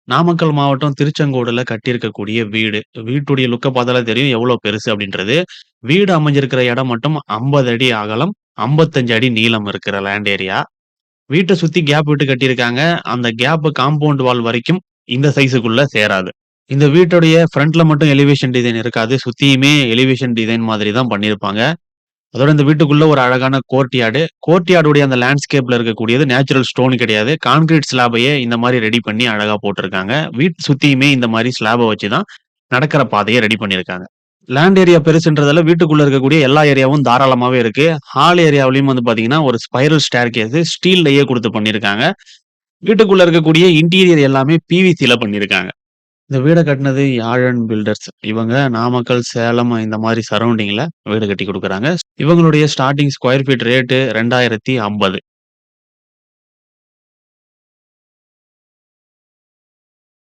நாமக்கல் மாவட்டம் திருச்செங்கோடுல கட்டியிருக்கக்கூடிய வீடு. வீட்டுடைய லுக்க பார்த்தாலே தெரியும் எவ்வளோ பெருசு அப்படின்றது. வீடு அமைஞ்சிருக்கிற இடம் மட்டும் 50 அடி அகலம், 55 அடி நீளம் இருக்கிற லேண்ட் ஏரியா. வீட்ட சுத்தி கேப் விட்டு கட்டியிருக்காங்க. அந்த கேப் காம்பவுண்ட் வால் வரைக்கும் இந்த சைஸ்க்குள்ள சேராது. இந்த வீட்டுடைய ஃப்ரண்ட்ல மட்டும் எலிவேஷன் டிசைன் இருக்காது. சுத்தியுமே எலிவேஷன் டிசைன் மாதிரி தான் பண்ணியிருப்பாங்க. அதோட இந்த வீட்டுக்குள்ள ஒரு அழகான கோர்ட்யார்டு. கோர்ட்யார்டுடைய அந்த லேண்ட்ஸ்கேப்ல இருக்கக்கூடியது நேச்சுரல் ஸ்டோன் கிடையாது. கான்கிரீட் ஸ்லாபையே இந்த மாரி ரெடி பண்ணி அழகா போட்டிருக்காங்க. வீட்ட சுத்தியுமே இந்த மாரி ஸ்லாப வச்சு தான் நடக்கிற பாதைய ரெடி பண்ணியிருக்காங்க. லேண்ட் ஏரியா பெருசுன்றதால வீட்டுக்குள்ள இருக்கக்கூடிய எல்லா ஏரியாவும் தாராளமாவே இருக்கு. ஹால் ஏரியாவுலயும் வந்து பார்த்தீங்கன்னா, ஒரு ஸ்பைரல் ஸ்டேர்கேஸ் ஸ்டீல்லயே குடுத்து பண்ணியிருக்காங்க. வீட்டுக்குள்ள இருக்கக்கூடிய இன்டீரியர் எல்லாமே பிவிசில பண்ணியிருக்காங்க. இந்த வீட கட்டுனது யாழன் பில்டர்ஸ். இவங்க நாமக்கல், சேலம் இந்த மாரி சரவுண்டிங்ல வீடு கட்டி குடுக்குறாங்க. இவங்களுடைய ஸ்டார்ட்டிங் ஸ்கொயர் ஃபீட் ரேட்டு 2050.